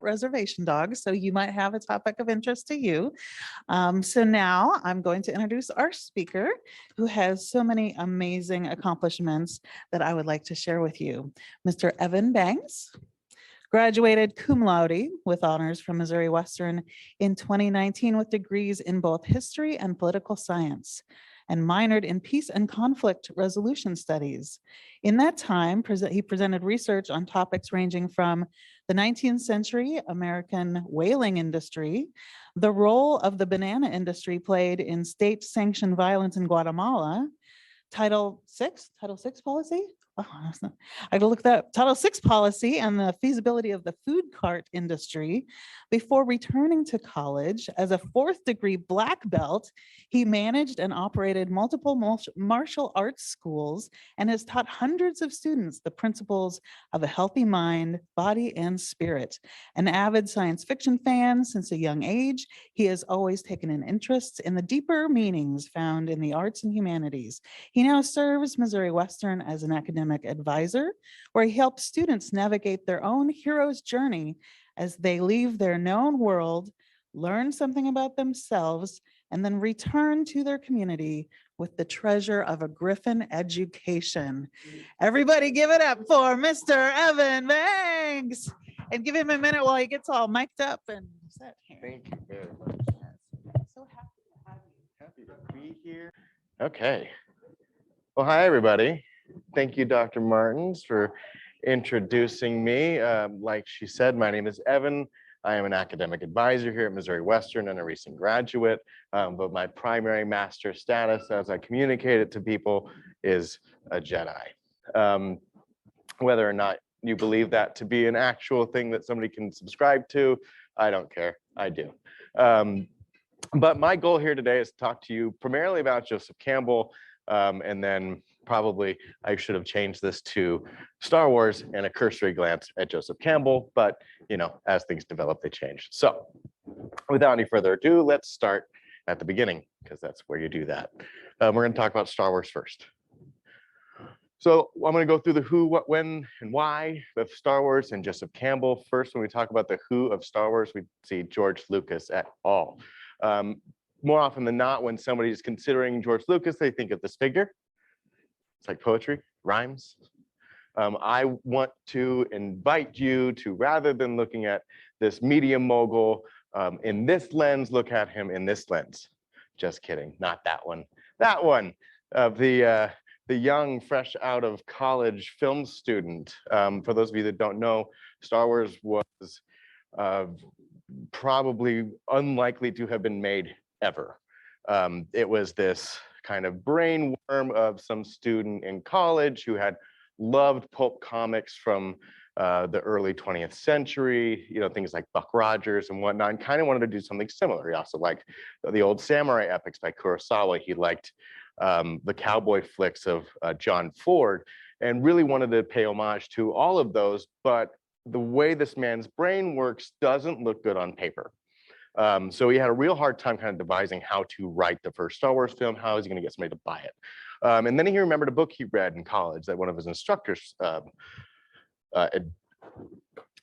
reservation dogs, so you might have a topic of interest to you. So now I'm going to introduce our speaker, who has so many amazing accomplishments that I would like to share with you. Mr. Evan Banks graduated cum laude with honors from Missouri Western in 2019 with degrees in both history and political science, and minored in peace and conflict resolution studies. In that time, he presented research on topics ranging from the 19th century American whaling industry, the role of the banana industry played in state-sanctioned violence in Guatemala, Title VI policy. Oh, I gotta look that up. Title VI policy and the feasibility of the food cart industry. Before returning to college as a fourth degree black belt, he managed and operated multiple martial arts schools and has taught hundreds of students the principles of a healthy mind, body, and spirit. An avid science fiction fan since a young age, he has always taken an interest in the deeper meanings found in the arts and humanities. He now serves Missouri Western as an academic advisor, where he helps students navigate their own hero's journey as they leave their known world, learn something about themselves, and then return to their community with the treasure of a Griffin education. Everybody give it up for Mr. Evan Banks. And give him a minute while he gets all mic'd up and set here. Thank you very much. So happy to have you. Happy to be here. Okay. Well, hi, everybody. Thank you, Dr. Martins, for introducing me. Like she said, my name is Evan. I am an academic advisor here at Missouri Western and a recent graduate, but my primary master status, as I communicate it to people, is a Jedi. Whether or not you believe that to be an actual thing that somebody can subscribe to, I don't care. I do. But my goal here today is to talk to you primarily about Joseph Campbell, and then probably I should have changed this to Star Wars and a cursory glance at Joseph Campbell, but you know, as things develop, they change. So without any further ado, let's start at the beginning, because that's where you do that. We're going to talk about Star Wars first. So I'm going to go through the who, what, when, and why of Star Wars and Joseph Campbell. First, when we talk about the who of Star Wars, we see George Lucas et al. More often than not, when somebody is considering George Lucas, they think of this figure. It's like poetry, rhymes. I want to invite you to, rather than looking at this media mogul in this lens, look at him in this lens. Just kidding, not that one. That one of the young, fresh out of college film student. For those of you that don't know, Star Wars was probably unlikely to have been made ever. It was this kind of brainworm of some student in college who had loved pulp comics from the early 20th century, you know, things like Buck Rogers and whatnot, and kind of wanted to do something similar. He also liked the old samurai epics by Kurosawa. He liked the cowboy flicks of John Ford, and really wanted to pay homage to all of those, but the way this man's brain works doesn't look good on paper. So he had a real hard time kind of devising how to write the first Star Wars film. How is he going to get somebody to buy it? And then he remembered a book he read in college that one of his instructors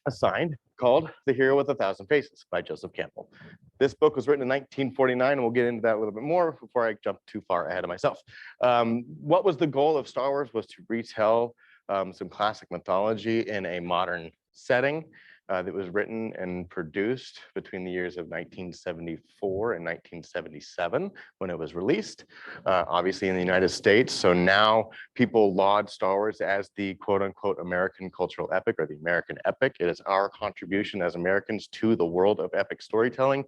assigned, called The Hero with a Thousand Faces by Joseph Campbell. This book was written in 1949, and we'll get into that a little bit more before I jump too far ahead of myself. What was the goal of Star Wars? Was to retell some classic mythology in a modern setting. That was written and produced between the years of 1974 and 1977 when it was released, obviously in the United States. So now people laud Star Wars as the quote unquote American cultural epic, or the American epic. It is our contribution as Americans to the world of epic storytelling.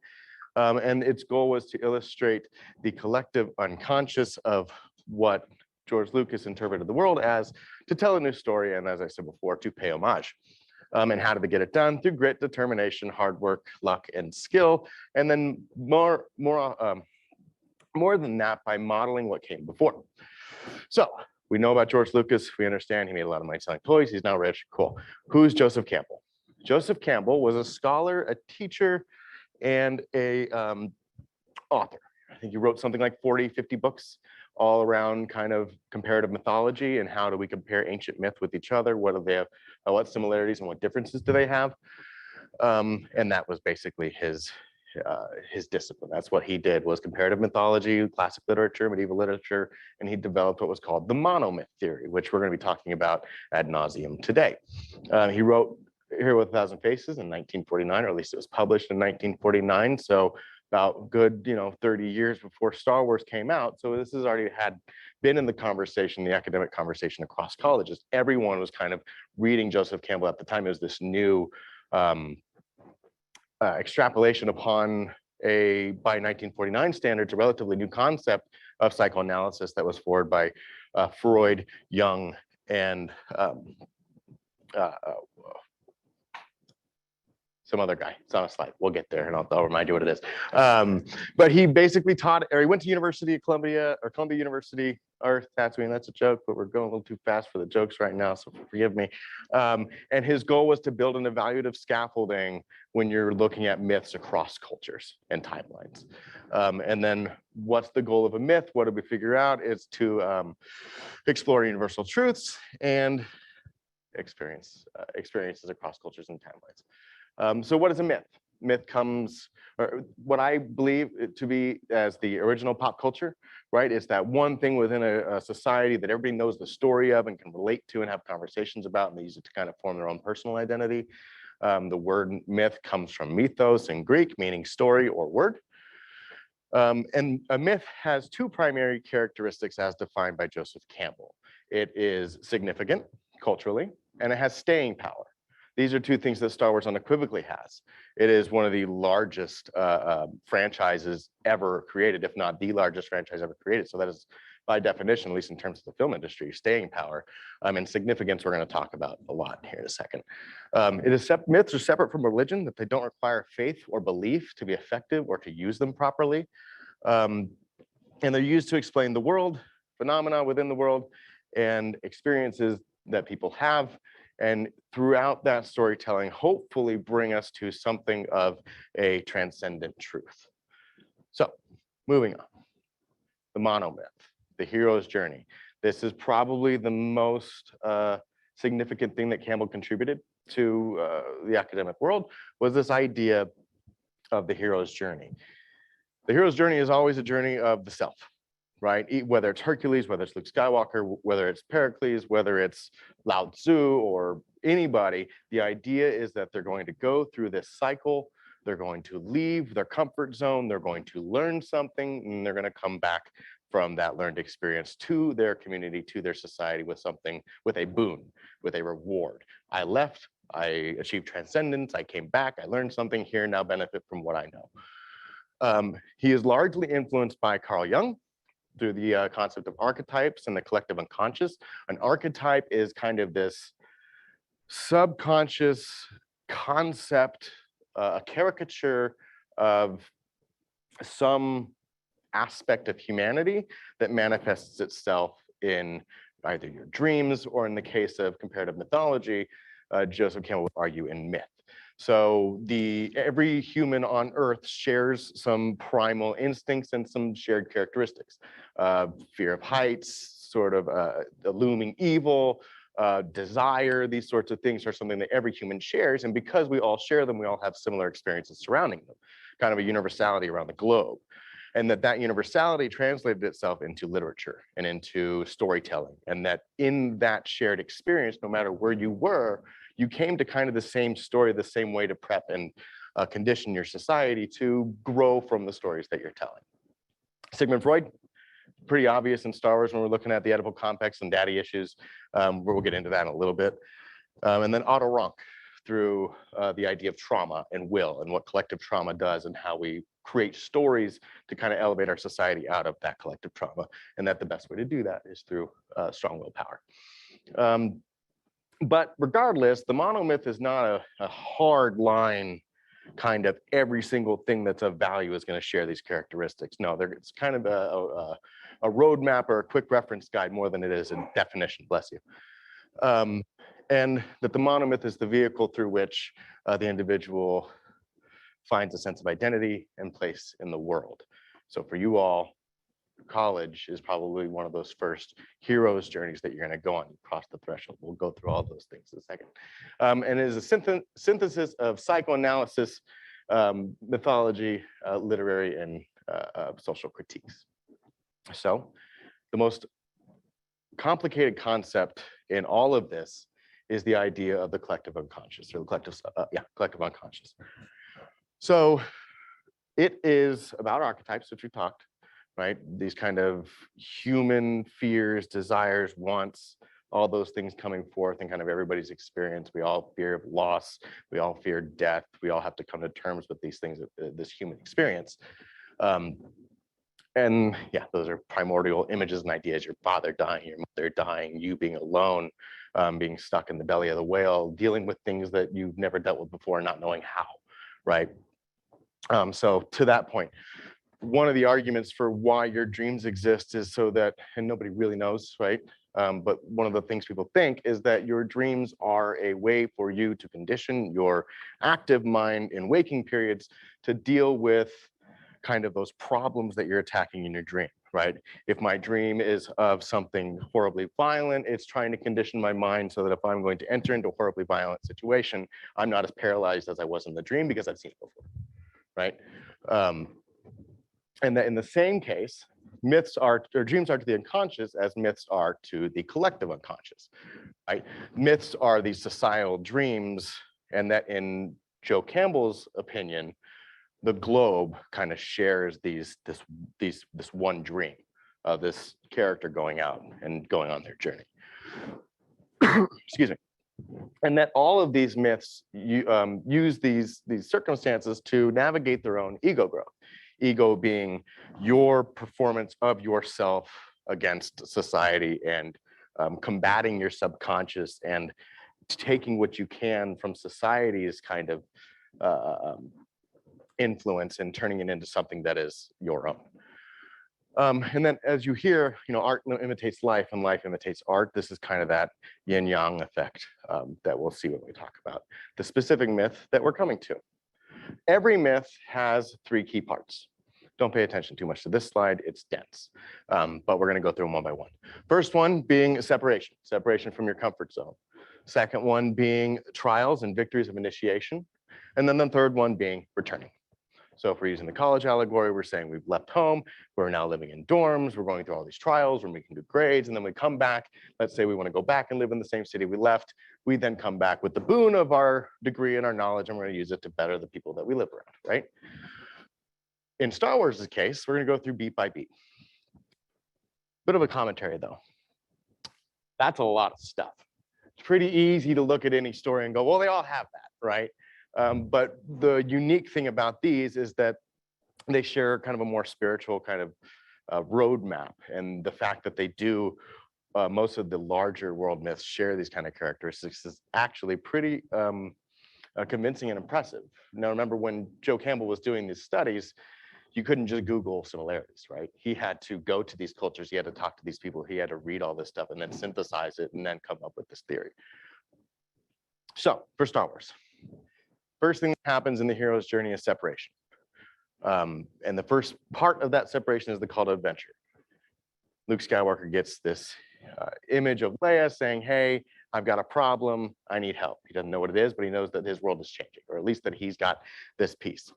And its goal was to illustrate the collective unconscious of what George Lucas interpreted the world as, to tell a new story, and as I said before, to pay homage. And how did they get it done? Through grit, determination, hard work, luck, and skill. And then more than that, by modeling what came before. So we know about George Lucas. We understand he made a lot of money selling toys. He's now rich. Cool. Who's Joseph Campbell? Joseph Campbell was a scholar, a teacher, and a author. I think he wrote something like 40, 50 books all around kind of comparative mythology and how do we compare ancient myth with each other? What do they have? What similarities and what differences do they have? And that was basically his discipline. That's what he did, was comparative mythology, classic literature, medieval literature, and he developed what was called the monomyth theory, which we're going to be talking about ad nauseum today. He wrote Hero with a Thousand Faces in 1949, or at least it was published in 1949. So about good, 30 years before Star Wars came out. So this has already been in the conversation, the academic conversation across colleges. Everyone was kind of reading Joseph Campbell at the time. It was this new extrapolation upon by 1949 standards, a relatively new concept of psychoanalysis that was forwarded by Freud, Jung, and some other guy. It's on a slide. We'll get there, and I'll remind you what it is. But he basically taught, or he went to University of Columbia, or Columbia University, or Tatooine. That's a joke, but we're going a little too fast for the jokes right now, so forgive me. And his goal was to build an evaluative scaffolding when you're looking at myths across cultures and timelines. And then what's the goal of a myth? What did we figure out? It's to explore universal truths and experiences across cultures and timelines. So what is a myth? Myth comes, or what I believe it to be as the original pop culture, right? It's that one thing within a society that everybody knows the story of and can relate to and have conversations about, and they use it to kind of form their own personal identity. The word myth comes from mythos in Greek, meaning story or word. And a myth has two primary characteristics as defined by Joseph Campbell. It is significant culturally, and it has staying power. These are two things that Star Wars unequivocally has. It is one of the largest franchises ever created, if not the largest franchise ever created. So that is, by definition, at least in terms of the film industry, staying power and significance we're going to talk about a lot here in a second. Myths are separate from religion, that they don't require faith or belief to be effective or to use them properly. And they're used to explain the world, phenomena within the world, and experiences that people have. And throughout that storytelling, hopefully bring us to something of a transcendent truth. So moving on, the monomyth, the hero's journey. This is probably the most significant thing that Campbell contributed to the academic world, was this idea of the hero's journey. The hero's journey is always a journey of the self, right? Whether it's Hercules, whether it's Luke Skywalker, whether it's Pericles, whether it's Lao Tzu or anybody, the idea is that they're going to go through this cycle, they're going to leave their comfort zone, they're going to learn something, and they're going to come back from that learned experience to their community, to their society with something, with a boon, with a reward. I left, I achieved transcendence, I came back, I learned something here, now benefit from what I know. He is largely influenced by Carl Jung, through the concept of archetypes and the collective unconscious. An archetype is kind of this subconscious concept, a caricature of some aspect of humanity that manifests itself in either your dreams, or in the case of comparative mythology, Joseph Campbell would argue, in myth. So every human on Earth shares some primal instincts and some shared characteristics. Fear of heights, sort of a looming evil, desire, these sorts of things are something that every human shares. And because we all share them, we all have similar experiences surrounding them, kind of a universality around the globe. And that universality translated itself into literature and into storytelling. And that in that shared experience, no matter where you were, you came to kind of the same story, the same way to prep and condition your society to grow from the stories that you're telling. Sigmund Freud, pretty obvious in Star Wars when we're looking at the Oedipal complex and daddy issues, where we'll get into that in a little bit. And then Otto Rank, through the idea of trauma and will, and what collective trauma does, and how we create stories to kind of elevate our society out of that collective trauma. And that the best way to do that is through strong willpower. But regardless, the monomyth is not a hard line, kind of every single thing that's of value is going to share these characteristics. No, it's kind of a roadmap or a quick reference guide more than it is a definition, bless you. And that the monomyth is the vehicle through which the individual finds a sense of identity and place in the world. So for you all, college is probably one of those first hero's journeys that you're going to go on. You cross the threshold. We'll go through all those things in a second. And it is a synthesis of psychoanalysis, mythology, literary, and social critiques. So the most complicated concept in all of this is the idea of the collective unconscious, or the collective unconscious. So it is about archetypes, which we talked, right? These kind of human fears, desires, wants, all those things coming forth in kind of everybody's experience. We all fear loss. We all fear death. We all have to come to terms with these things, this human experience. And yeah, those are primordial images and ideas. Your father dying, your mother dying, you being alone, being stuck in the belly of the whale, dealing with things that you've never dealt with before, not knowing how, right? So to that point, one of the arguments for why your dreams exist is so that, and nobody really knows, right? But one of the things people think is that your dreams are a way for you to condition your active mind in waking periods to deal with kind of those problems that you're attacking in your dream, right? If my dream is of something horribly violent, it's trying to condition my mind so that if I'm going to enter into a horribly violent situation, I'm not as paralyzed as I was in the dream because I've seen it before, right? And that in the same case, myths are, or dreams are to the unconscious as myths are to the collective unconscious, right? Myths are these societal dreams, and that in Joe Campbell's opinion, the globe kind of shares this one dream of this character going out and going on their journey. Excuse me. And that all of these myths use these circumstances to navigate their own ego growth. Ego being your performance of yourself against society and combating your subconscious and taking what you can from society's kind of influence and turning it into something that is your own. And then as you hear, art imitates life and life imitates art. This is kind of that yin yang effect that we'll see when we talk about the specific myth that we're coming to. Every myth has three key parts. Don't pay attention too much to this slide, it's dense. But we're gonna go through them one by one. First one being separation from your comfort zone. Second one being trials and victories of initiation. And then the third one being returning. So if we're using the college allegory, we're saying we've left home, we're now living in dorms, we're going through all these trials, we're making good grades, and then we come back. Let's say we want to go back and live in the same city we left. We then come back with the boon of our degree and our knowledge, and we're going to use it to better the people that we live around, right? In Star Wars' case, we're going to go through beat by beat. Bit of a commentary, though. That's a lot of stuff. It's pretty easy to look at any story and go, well, they all have that, right? But the unique thing about these is that they share kind of a more spiritual kind of roadmap, and the fact that they do most of the larger world myths share these kind of characteristics is actually pretty convincing and impressive. Now, remember when Joe Campbell was doing these studies, you couldn't just Google similarities, right? He had to go to these cultures, he had to talk to these people, he had to read all this stuff and then synthesize it and then come up with this theory. So for Star Wars, first thing that happens in the hero's journey is separation. And the first part of that separation is the call to adventure. Luke Skywalker gets this image of Leia saying, hey, I've got a problem, I need help. He doesn't know what it is, but he knows that his world is changing, or at least that he's got this piece.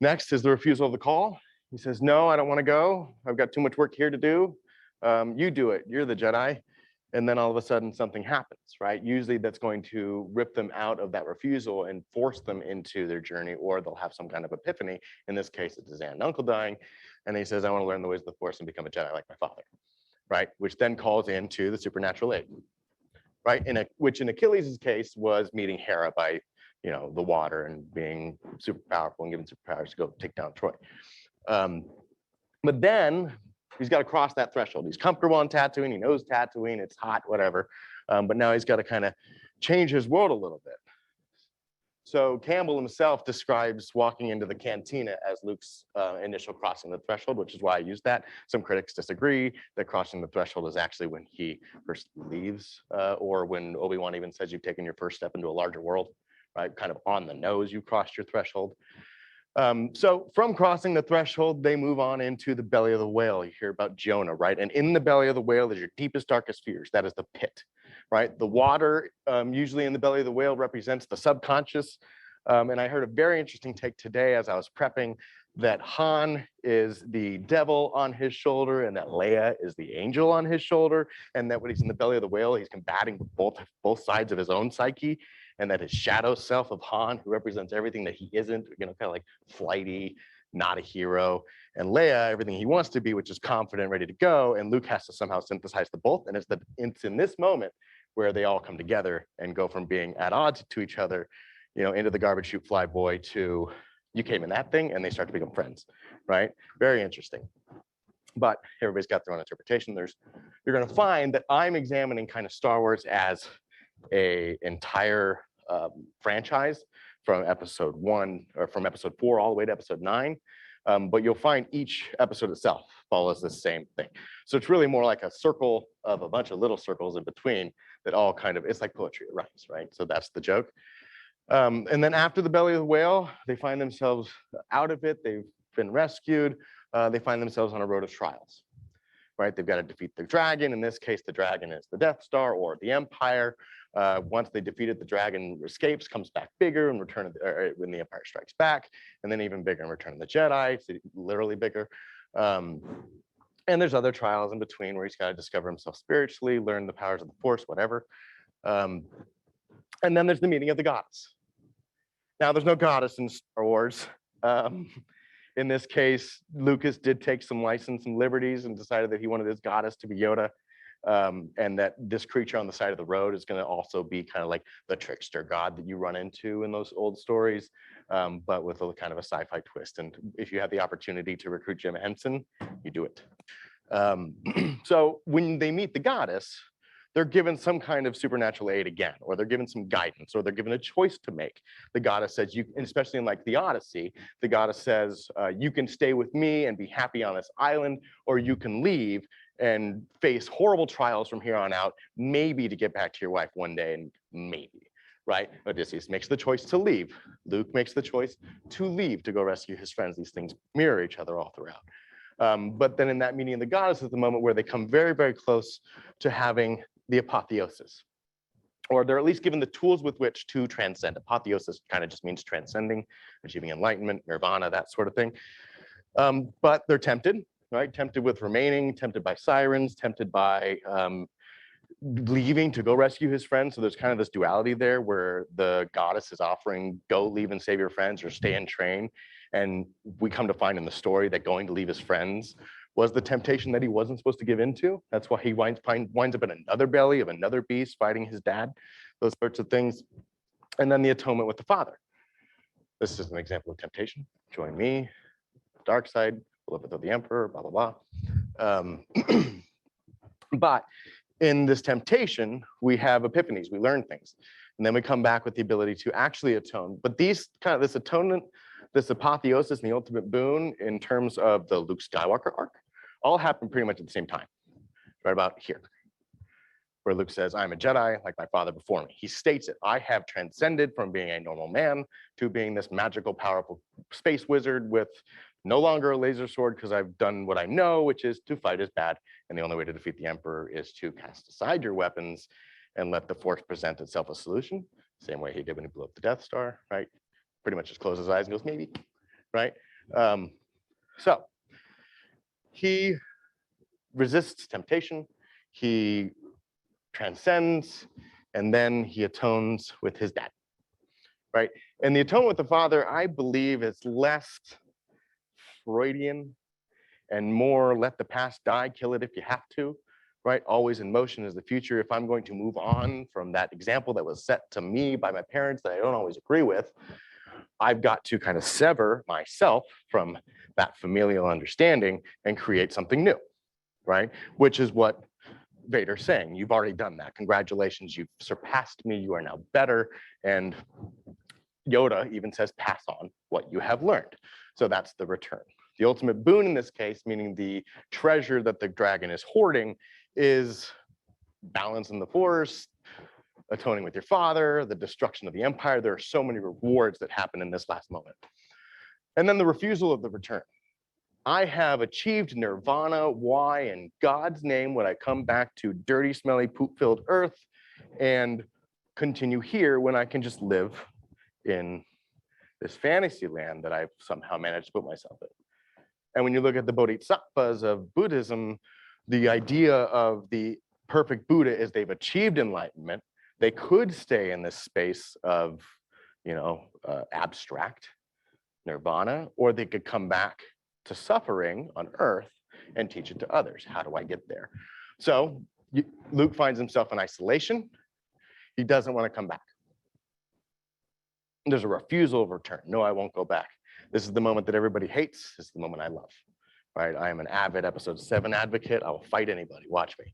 Next is the refusal of the call. He says, no, I don't want to go. I've got too much work here to do. You do it, you're the Jedi. And then all of a sudden something happens, right? Usually that's going to rip them out of that refusal and force them into their journey, or they'll have some kind of epiphany. In this case, it's his aunt and uncle dying. And he says, I want to learn the ways of the Force and become a Jedi like my father, right? Which then calls into the supernatural aid, right? Which in Achilles' case was meeting Hera by, the water and being super powerful and given superpowers to go take down Troy. But then he's got to cross that threshold. He's comfortable on Tatooine. He knows Tatooine. It's hot, whatever. But now he's got to kind of change his world a little bit. So Campbell himself describes walking into the cantina as Luke's initial crossing the threshold, which is why I use that. Some critics disagree that crossing the threshold is actually when he first leaves, or when Obi-Wan even says you've taken your first step into a larger world, right? Kind of on the nose, you crossed your threshold. So from crossing the threshold, they move on into the belly of the whale. You hear about Jonah, right? And in the belly of the whale is your deepest, darkest fears. That is the pit, right? The water, usually in the belly of the whale, represents the subconscious. And I heard a very interesting take today as I was prepping that Han is the devil on his shoulder and that Leia is the angel on his shoulder, and that when he's in the belly of the whale, he's combating both sides of his own psyche, and that his shadow self of Han, who represents everything that he isn't, kind of like flighty, not a hero, and Leia, everything he wants to be, which is confident, ready to go, and Luke has to somehow synthesize the both, and it's in this moment where they all come together and go from being at odds to each other, into the garbage chute fly boy to you came in that thing, and they start to become friends, right? Very interesting. But everybody's got their own interpretation. You're going to find that I'm examining kind of Star Wars as a entire franchise from episode 1 or from episode 4 all the way to episode 9. But you'll find each episode itself follows the same thing. So it's really more like a circle of a bunch of little circles in between that all kind of, it's like poetry, it rhymes, right? So that's the joke. And then after the belly of the whale, they find themselves out of it. They've been rescued. They find themselves on a road of trials, right? They've got to defeat the dragon. In this case, the dragon is the Death Star or the Empire. Once they defeat it, the dragon escapes, comes back bigger in when the Empire Strikes Back, and then even bigger in Return of the Jedi, so literally bigger. And there's other trials in between where he's got to discover himself spiritually, learn the powers of the Force, whatever. And then there's the meeting of the goddess. Now, there's no goddess in Star Wars. In this case, Lucas did take some license and liberties and decided that he wanted his goddess to be Yoda, and that this creature on the side of the road is going to also be kind of like the trickster god that you run into in those old stories, but with a kind of a sci-fi twist. And if you have the opportunity to recruit Jim Henson, you do it. So when they meet the goddess, they're given some kind of supernatural aid again, or they're given some guidance, or they're given a choice to make. The goddess says, especially in like the Odyssey, the goddess says, you can stay with me and be happy on this island, or you can leave and face horrible trials from here on out, maybe to get back to your wife one day, and maybe, right? Odysseus makes the choice to leave. Luke makes the choice to leave to go rescue his friends. These things mirror each other all throughout. But then in that meeting of the goddess is the moment where they come very, very close to having the apotheosis, or they're at least given the tools with which to transcend. Apotheosis kind of just means transcending, achieving enlightenment, nirvana, that sort of thing. But they're tempted, right? Tempted with remaining, tempted by sirens, tempted by leaving to go rescue his friends. So there's kind of this duality there where the goddess is offering, go leave and save your friends or stay and train. And we come to find in the story that going to leave his friends was the temptation that he wasn't supposed to give into. That's why he winds up in another belly of another beast fighting his dad, those sorts of things. And then the atonement with the Father. This is an example of temptation. Join me, dark side, live with the Emperor, blah, blah, blah. But in this temptation, we have epiphanies, we learn things. And then we come back with the ability to actually atone. But this atonement, this apotheosis and the ultimate boon in terms of the Luke Skywalker arc, all happen pretty much at the same time, right about here, where Luke says, I'm a Jedi like my father before me. He states it, I have transcended from being a normal man to being this magical, powerful space wizard with no longer a laser sword because I've done what I know, which is to fight is bad. And the only way to defeat the Emperor is to cast aside your weapons and let the Force present itself a solution. Same way he did when he blew up the Death Star, right? Pretty much just closes his eyes and goes, maybe, right? So he resists temptation, he transcends, and then he atones with his dad, right? And the atonement with the Father, I believe, is less Freudian and more let the past die, kill it if you have to, right? Always in motion is the future. If I'm going to move on from that example that was set to me by my parents that I don't always agree with, I've got to kind of sever myself from that familial understanding and create something new, right? Which is what Vader's saying. You've already done that. Congratulations, you've surpassed me. You are now better. And Yoda even says, pass on what you have learned. So that's the return. The ultimate boon in this case, meaning the treasure that the dragon is hoarding, is balance in the Force, atoning with your father, the destruction of the Empire. There are so many rewards that happen in this last moment. And then the refusal of the return. I have achieved nirvana. Why in God's name would I come back to dirty, smelly, poop-filled earth and continue here when I can just live in this fantasy land that I've somehow managed to put myself in? And when you look at the bodhisattvas of Buddhism, the idea of the perfect Buddha is they've achieved enlightenment. They could stay in this space of, abstract nirvana, or they could come back to suffering on earth and teach it to others. How do I get there? So Luke finds himself in isolation. He doesn't want to come back. There's a refusal of return. No, I won't go back. This is the moment that everybody hates. This is the moment I love. Right? I am an avid episode 7 advocate. I will fight anybody. Watch me.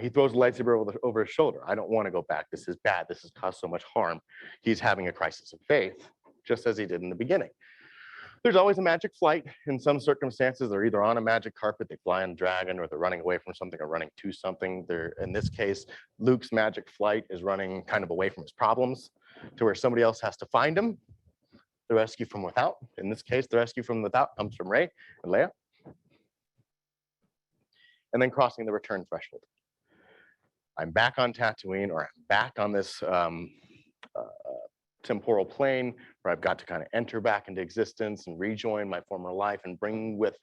He throws a lightsaber over his shoulder. I don't want to go back. This is bad. This has caused so much harm. He's having a crisis of faith, just as he did in the beginning. There's always a magic flight. In some circumstances, they're either on a magic carpet, they fly on a dragon, or they're running away from something or running to something. In this case, Luke's magic flight is running kind of away from his problems to where somebody else has to find him. The rescue from without. In this case, the rescue from without comes from Rey and Leia. And then crossing the return threshold. I'm back on Tatooine, or I'm back on this temporal plane where I've got to kind of enter back into existence and rejoin my former life and bring with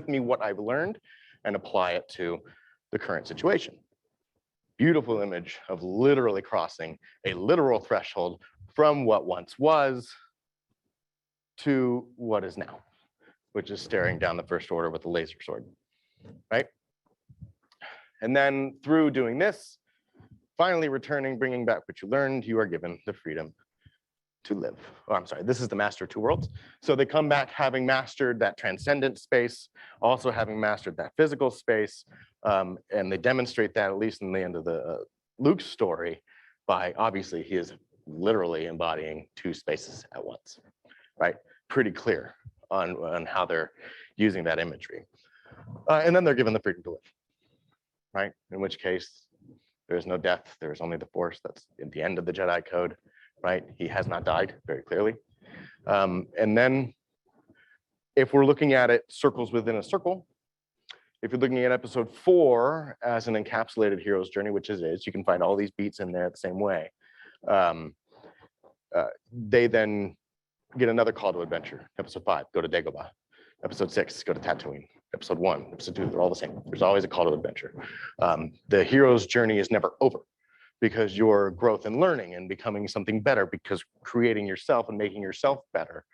me what I've learned and apply it to the current situation. Beautiful image of literally crossing a literal threshold from what once was to what is now, which is staring down the First Order with a laser sword, right? And then through doing this, finally returning, bringing back what you learned, you are given the freedom to live. Oh, I'm sorry, this is the Master of Two Worlds. So they come back having mastered that transcendent space, also having mastered that physical space, and they demonstrate that, at least in the end of the Luke's story, by obviously he is literally embodying two spaces at once, right? Pretty clear on how they're using that imagery. And then they're given the freedom to live, right? In which case, there is no death. There is only the Force. That's at the end of the Jedi Code, right? He has not died, very clearly. And then if we're looking at it circles within a circle, if you're looking at episode 4 as an encapsulated hero's journey, which it is, you can find all these beats in there the same way. They then get another call to adventure. Episode 5, go to Dagobah. Episode 6, go to Tatooine. Episode 1, episode 2, they're all the same. There's always a call to adventure. The hero's journey is never over because your growth and learning and becoming something better, because creating yourself and making yourself better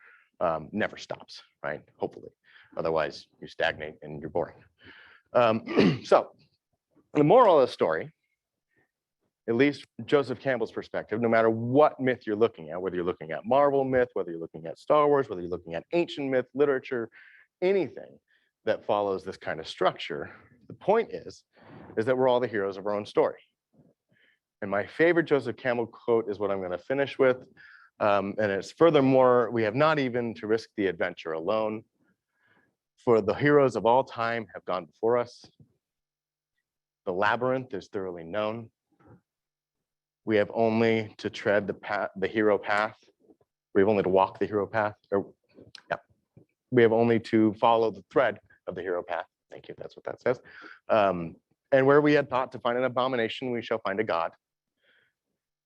never stops, right? Hopefully. Otherwise, you stagnate and you're boring. So the moral of the story, at least Joseph Campbell's perspective, no matter what myth you're looking at, whether you're looking at Marvel myth, whether you're looking at Star Wars, whether you're looking at ancient myth, literature, anything that follows this kind of structure, the point is that we're all the heroes of our own story. And my favorite Joseph Campbell quote is what I'm going to finish with. And it's, furthermore, we have not even to risk the adventure alone. For the heroes of all time have gone before us. The labyrinth is thoroughly known. We have only to tread the hero path. We have only to walk the hero path. We have only to follow the thread of the hero path. Thank you, that's what that says. And where we had thought to find an abomination, we shall find a god.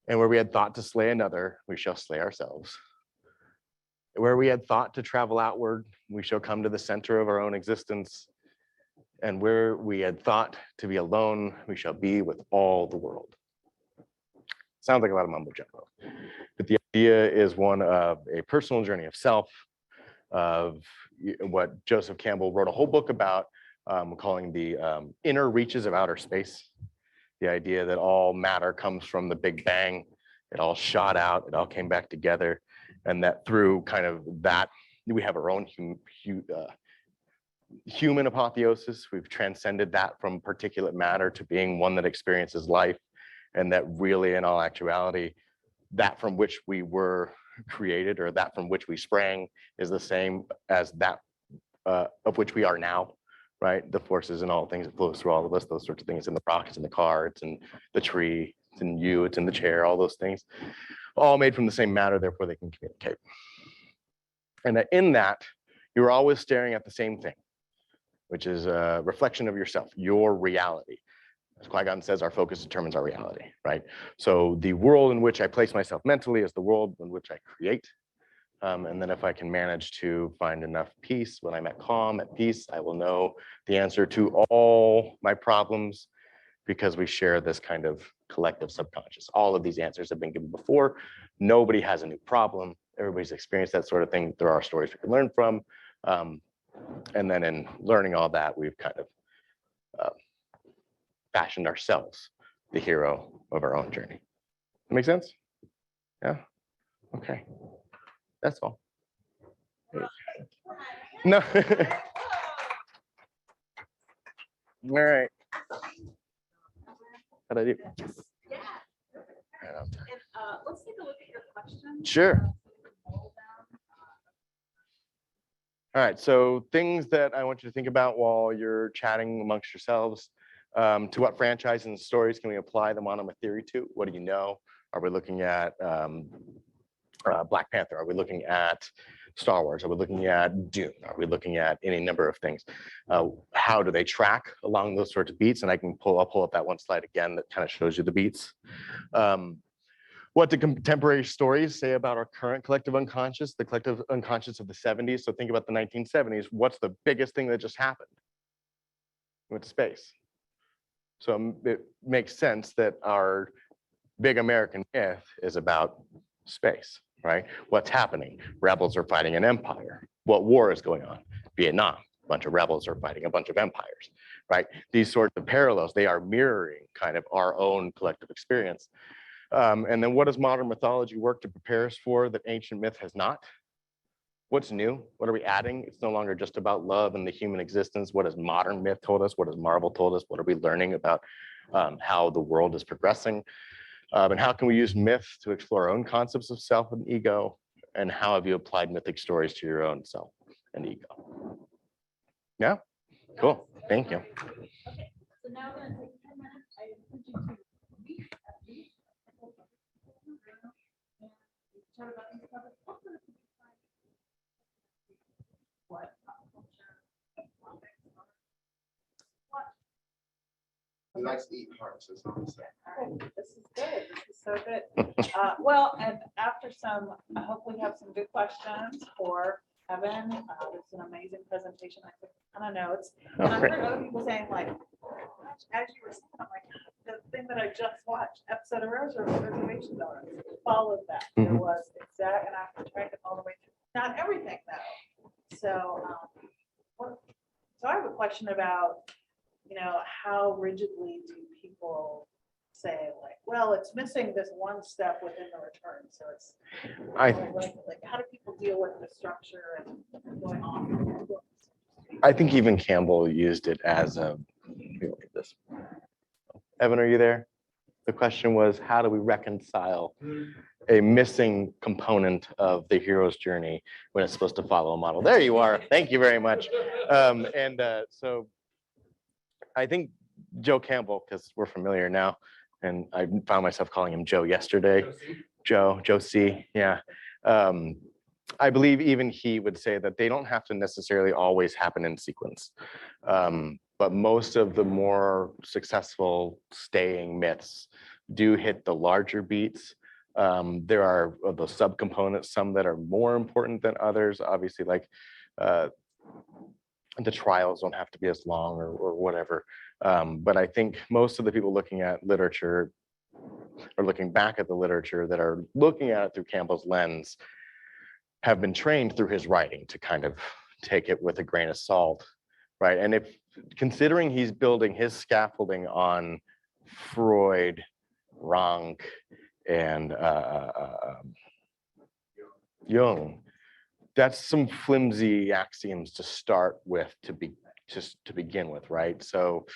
And where we had thought to slay another, we shall slay ourselves. Where we had thought to travel outward, we shall come to the center of our own existence. And where we had thought to be alone, we shall be with all the world. Sounds like a lot of mumbo jumbo. But the idea is one of a personal journey of self, of what Joseph Campbell wrote a whole book about, calling the inner reaches of outer space. The idea that all matter comes from the Big Bang. It all shot out, it all came back together. And that through kind of that, we have our own human apotheosis. We've transcended that from particulate matter to being one that experiences life. And that really, in all actuality, that from which we were created, or that from which we sprang, is the same as that of which we are now, right? The forces and all things that flows through all of us, those sorts of things, in the rock, it's in the car, it's in the tree, it's in you, it's in the chair, all those things, all made from the same matter, therefore they can communicate. And that in that, you're always staring at the same thing, which is a reflection of yourself, your reality. As Qui-Gon says, our focus determines our reality, right? So the world in which I place myself mentally is the world in which I create. And then if I can manage to find enough peace, when I'm at calm, at peace, I will know the answer to all my problems because we share this kind of collective subconscious. All of these answers have been given before. Nobody has a new problem. Everybody's experienced that sort of thing. There are stories we can learn from. And then in learning all that, we've kind of fashioned ourselves the hero of our own journey. That make sense? Yeah? Okay. That's all. No. All right. How'd I do? Yeah. Right on time. And let's take a look at your questions. Sure. All right, so things that I want you to think about while you're chatting amongst yourselves. To what franchises and stories can we apply the monoma theory to? What do you know? Are we looking at Black Panther? Are we looking at Star Wars? Are we looking at Dune? Are we looking at any number of things? How do they track along those sorts of beats? And I'll pull up that one slide again that kind of shows you the beats. What do contemporary stories say about our current collective unconscious, the collective unconscious of the 70s? So think about the 1970s. What's the biggest thing that just happened? We went to space. So it makes sense that our big American myth is about space, right? What's happening? Rebels are fighting an empire. What war is going on? Vietnam. A bunch of rebels are fighting a bunch of empires, right? These sorts of parallels, they are mirroring kind of our own collective experience. And then what does modern mythology work to prepare us for that ancient myth has not? What's new? What are we adding? It's no longer just about love and the human existence. What has modern myth told us? What has Marvel told us? What are we learning about how the world is progressing? And how can we use myth to explore our own concepts of self and ego? And how have you applied mythic stories to your own self and ego? Yeah? Cool. Thank you. Okay, so now we're going to take 10 minutes. I encourage you to read at least a couple of and chat about these topics. Also, if you find what pop culture topics are. What? He likes to eat hearts, that's all I'm saying. Oh, this is good. This is so good. Well, and after some, I hope we have some good questions for Evan. It's an amazing presentation. I took a ton of notes. And I've heard other people saying like, gosh, as you were saying, I'm like, the thing that I just watched, episode of Reservation Dogs, followed that. It was exact, and I have to track it all the way through. Not everything though. So, so I have a question about, how rigidly do people say like, well, it's missing this one step within the return. So it's like, how do people deal with the structure and going on? I think even Campbell used it as a, let me look at this. Evan, are you there? The question was, how do we reconcile a missing component of the hero's journey when it's supposed to follow a model? There you are. Thank you very much. So I think Joe Campbell, because we're familiar now, and I found myself calling him Joe yesterday. Joe C. Yeah. I believe even he would say that they don't have to necessarily always happen in sequence. But most of the more successful staying myths do hit the larger beats. There are the subcomponents, some that are more important than others, obviously, like the trials don't have to be as long or whatever. But I think most of the people looking at literature or looking back at the literature that are looking at it through Campbell's lens have been trained through his writing to kind of take it with a grain of salt, right? And if considering he's building his scaffolding on Freud, Rank, and Jung, that's some flimsy axioms to start with, to begin with, right? So,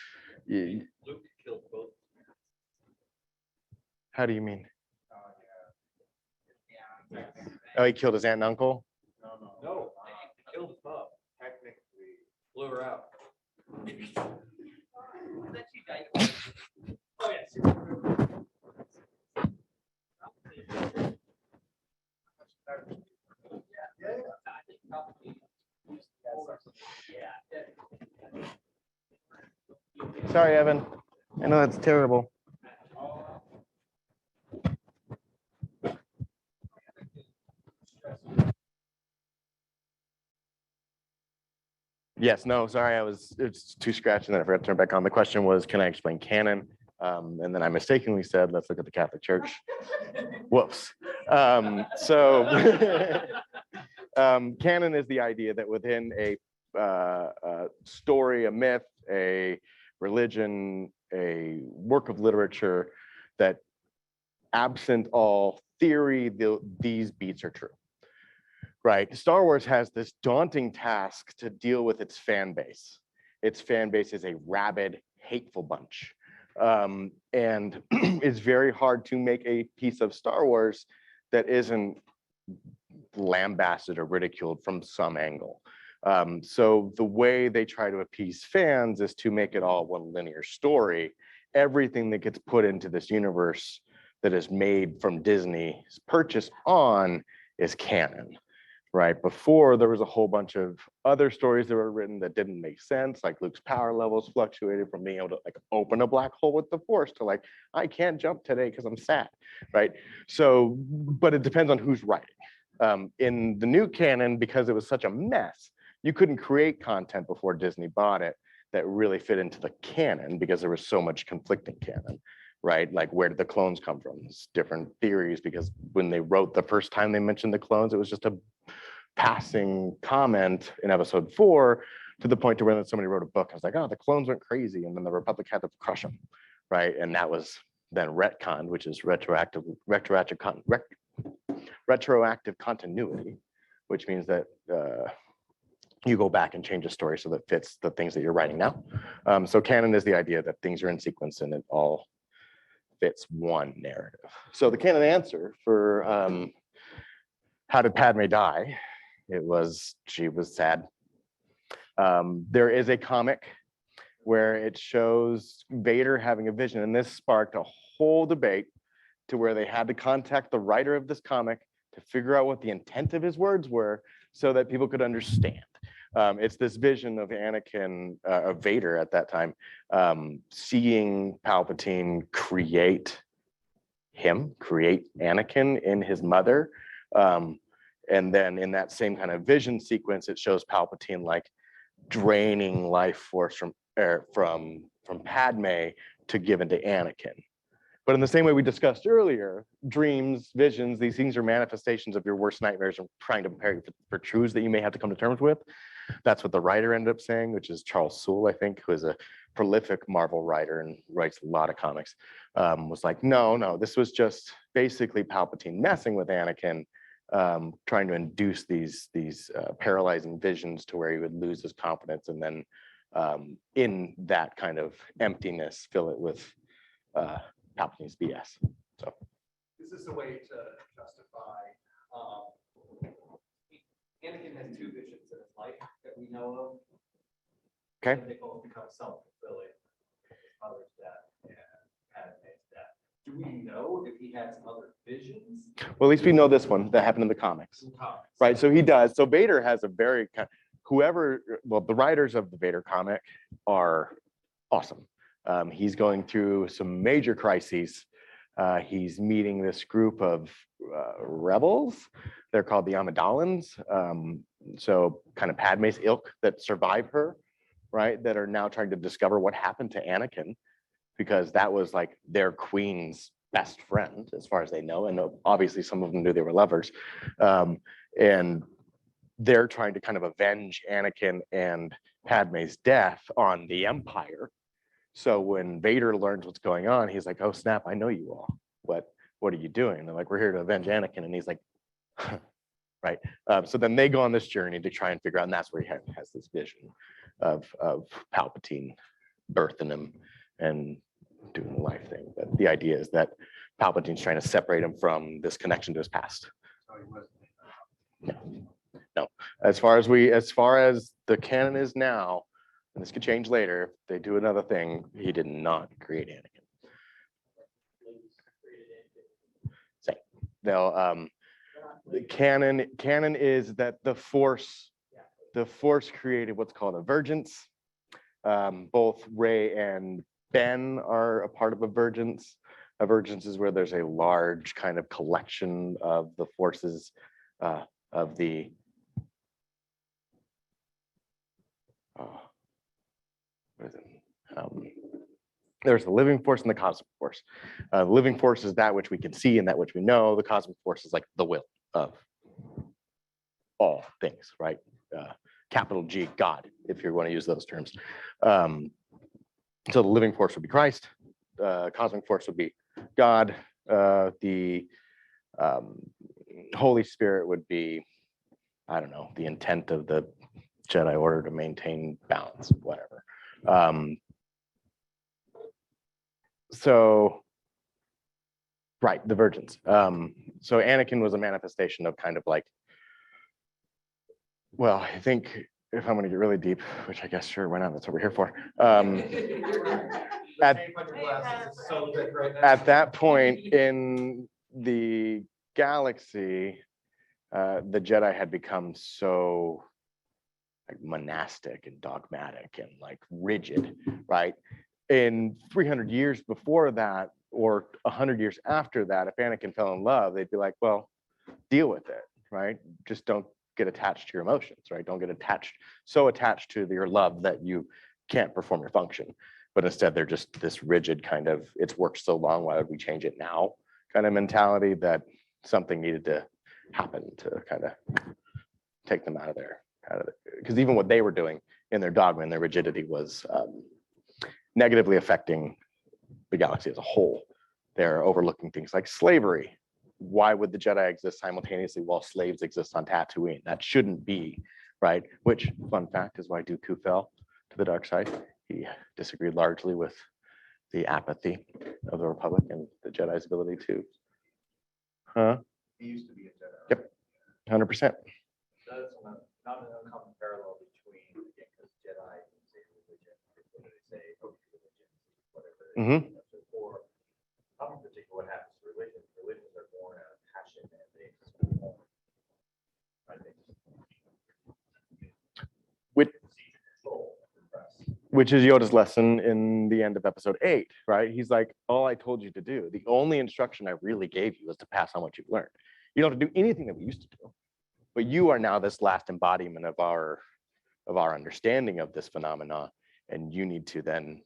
Luke killed both. how do you mean? Yeah. Oh, he killed his aunt and uncle? No, he killed his mom. Technically, blew her out. Oh, yes. Sorry, Evan. I know that's terrible. Yes, no, sorry, it's too scratchy and then I forgot to turn back on. The question was, can I explain canon? And then I mistakenly said, let's look at the Catholic Church. Whoops. Canon is the idea that within a story, a myth, a religion, a work of literature, that absent all theory, these beats are true. Right. Star Wars has this daunting task to deal with its fan base. Its fan base is a rabid, hateful bunch. And it's very hard to make a piece of Star Wars that isn't lambasted or ridiculed from some angle. So the way they try to appease fans is to make it all one linear story. Everything that gets put into this universe that is made from Disney's purchase on is canon. Right before, there was a whole bunch of other stories that were written that didn't make sense, like Luke's power levels fluctuated from being able to like open a black hole with the Force to like, I can't jump today because I'm sad, right? So, but it depends on who's writing. In the new canon, because it was such a mess, you couldn't create content before Disney bought it that really fit into the canon because there was so much conflicting canon. Right? Like, where did the clones come from? There's different theories because when they wrote the first time they mentioned the clones, it was just a passing comment in episode 4 to the point to where somebody wrote a book. I was like, oh, the clones went crazy. And then the Republic had to crush them. Right. And that was then retconned, which is retroactive continuity, which means that you go back and change a story so that fits the things that you're writing now. So canon is the idea that things are in sequence and it all fits one narrative. So the canon answer for how did Padme die? It was, she was sad. There is a comic where it shows Vader having a vision, and this sparked a whole debate to where they had to contact the writer of this comic to figure out what the intent of his words were so that people could understand. It's this vision of Anakin, of Vader at that time, seeing Palpatine create Anakin in his mother. And then in that same kind of vision sequence, it shows Palpatine like draining life force from Padme to give into Anakin. But in the same way we discussed earlier, dreams, visions, these things are manifestations of your worst nightmares and trying to prepare you for truths that you may have to come to terms with. That's what the writer ended up saying, which is Charles Soule, I think, who is a prolific Marvel writer and writes a lot of comics, was like, no, this was just basically Palpatine messing with Anakin, trying to induce these paralyzing visions to where he would lose his confidence and then in that kind of emptiness, fill it with Palpatine's BS. So This is a way to justify, Anakin has 2 visions in his life that we know of. Okay. And they both become self-fulfilling. His mother's death and Padme's death. Do we know if he had some other visions? well, at least we know this one that happened in the comics. Right, so he does. So Vader has a very the writers of the Vader comic are awesome. He's going through some major crises. He's meeting this group of rebels. They're called the Amidalans. So kind of Padme's ilk that survive her, right? That are now trying to discover what happened to Anakin, because that was like their queen's best friend, as far as they know. And obviously some of them knew they were lovers. And they're trying to kind of avenge Anakin and Padme's death on the Empire. So when Vader learns what's going on, he's like, oh snap, I know you all. What are you doing? They're like, we're here to avenge Anakin. And he's like, right. So then they go on this journey to try and figure out, and that's where he has this vision of Palpatine birthing him and doing the life thing. But the idea is that Palpatine's trying to separate him from this connection to his past. No. As far as the canon is now, and this could change later, if they do another thing, he did not create Anakin. Same. Canon is that the force created what's called a vergence. Both Ray and Ben are a part of a vergence. A vergence is where there's a large kind of collection of the forces of the what is it? There's the living force and the cosmic force. The living force is that which we can see and that which we know. The cosmic force is like the will of all things, right? Capital G, God, if you want to use those terms. So the living force would be Christ. Cosmic force would be God. The Holy Spirit would be, I don't know, the intent of the Jedi Order to maintain balance, whatever. So, right, the virgins. So Anakin was a manifestation of kind of like, well, I think if I'm going to get really deep, which I guess sure, why not? That's what we're here for. At that point in the galaxy, the Jedi had become so like monastic and dogmatic and like rigid, right? In 300 years before that, or 100 years after that, if Anakin fell in love, they'd be like, well, deal with it, right? Just don't get attached to your emotions, right? Don't get so attached to your love that you can't perform your function. But instead, they're just this rigid kind of, it's worked so long, why would we change it now kind of mentality that something needed to happen to kind of take them out of there. Because even what they were doing in their dogma and their rigidity was negatively affecting the galaxy as a whole. They're overlooking things like slavery. Why would the Jedi exist simultaneously while slaves exist on Tatooine? That shouldn't be, right? Which, fun fact, is why Dooku fell to the dark side. He disagreed largely with the apathy of the Republic and the Jedi's ability to. He used to be a Jedi. Yep, 100%. That's not an uncommon parallel between, because Jedi is a religion, what do they say, religion, whatever. Mm-hmm. Or in particular, what happens to religions? Religions are born out of passion and they exist. I think. Which is Yoda's lesson in the end of episode 8, right? He's like, all I told you to do, the only instruction I really gave you was to pass on what you've learned. You don't have to do anything that we used to do, but you are now this last embodiment of our understanding of this phenomena, and you need to then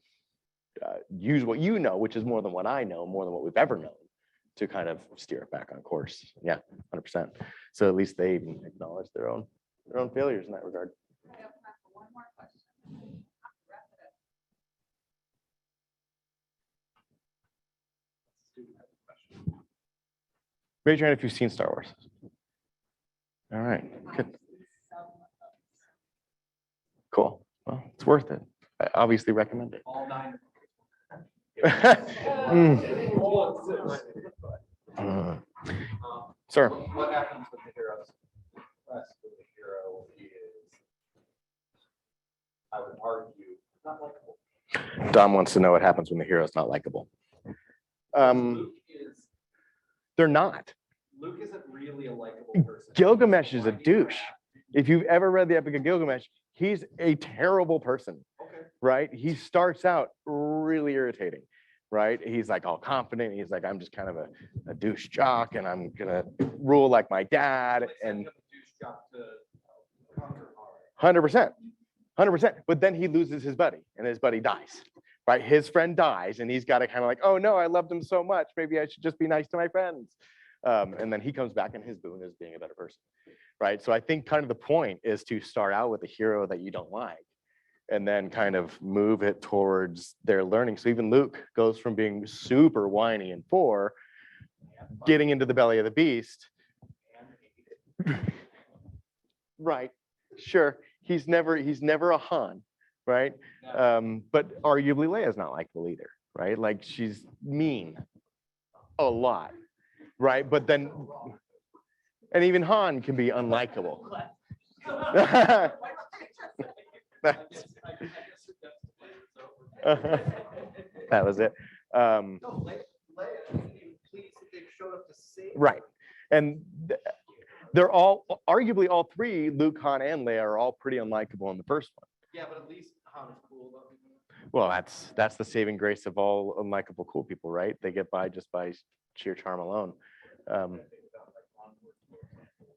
use what you know, which is more than what I know, more than what we've ever known, to kind of steer it back on course. Yeah, 100%. So at least they even acknowledge their own failures in that regard. One more question. Raise your hand if you've seen Star Wars. All right, good. Cool. Well, it's worth it. I obviously recommend it. All 9. Sir. What happens with the heroes? The hero is, I would argue, not likable. Dom wants to know what happens when the hero is not likable. They're not. Luke isn't really a likable person. Gilgamesh is a douche. If you've ever read the Epic of Gilgamesh, he's a terrible person, Okay. right? He starts out really irritating, right? He's like all confident. He's like, I'm just kind of a douche jock and I'm gonna rule like my dad. And 100%, 100%. But then he loses his buddy and his buddy dies, right? His friend dies and he's got to kind of like, oh no, I loved him so much. Maybe I should just be nice to my friends. And then he comes back and his boon is being a better person, right? So I think kind of the point is to start out with a hero that you don't like and then kind of move it towards their learning. So even Luke goes from being super whiny in 4, getting into the belly of the beast. Right, sure. He's never a Han, right? But arguably Leia's not likable either, right? Like she's mean a lot. Right, but then, and even Han can be unlikable. That was it. Right, and They're all, arguably all three, Luke, Han, and Leia are all pretty unlikable in the first one. Yeah, but at least Han is cool though. Well, that's the saving grace of all unlikable cool people, right? They get by just by sheer charm alone. I think about like Onward, for example,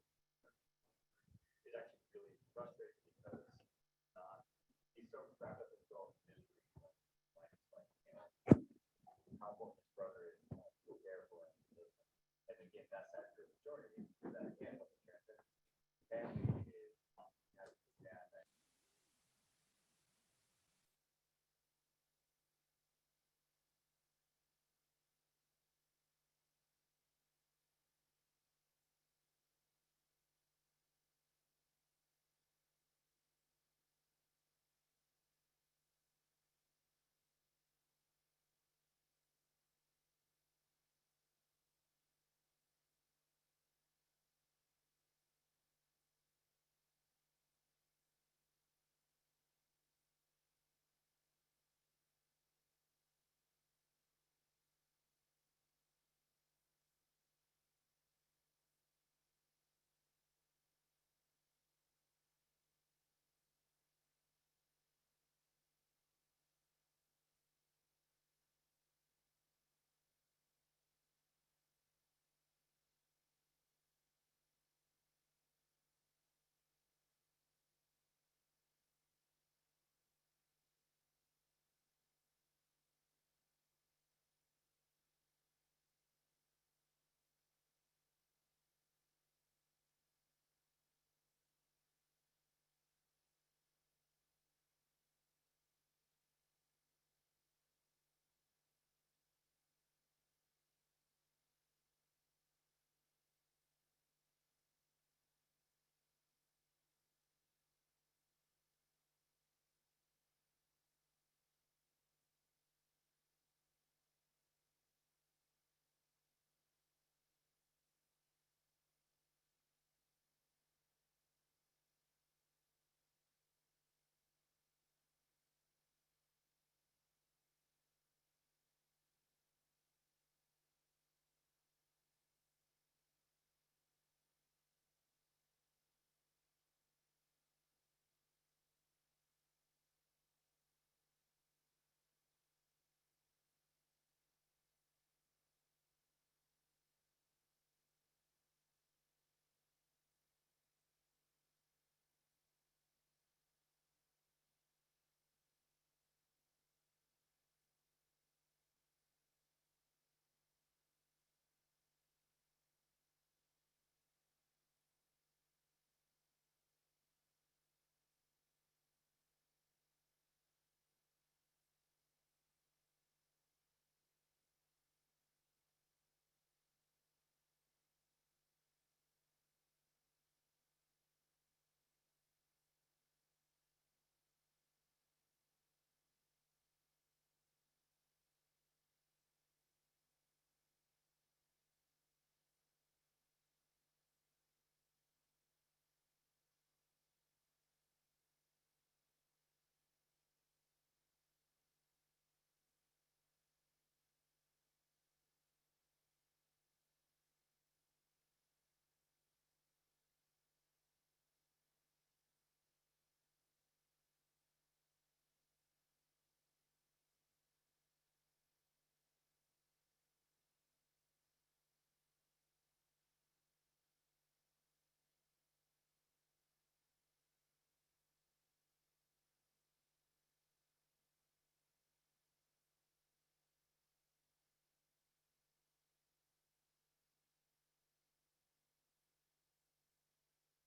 it's actually really frustrating because he's so wrapped up in his own misery. How important his brother is, so careful, and again, that's actually the story. That again,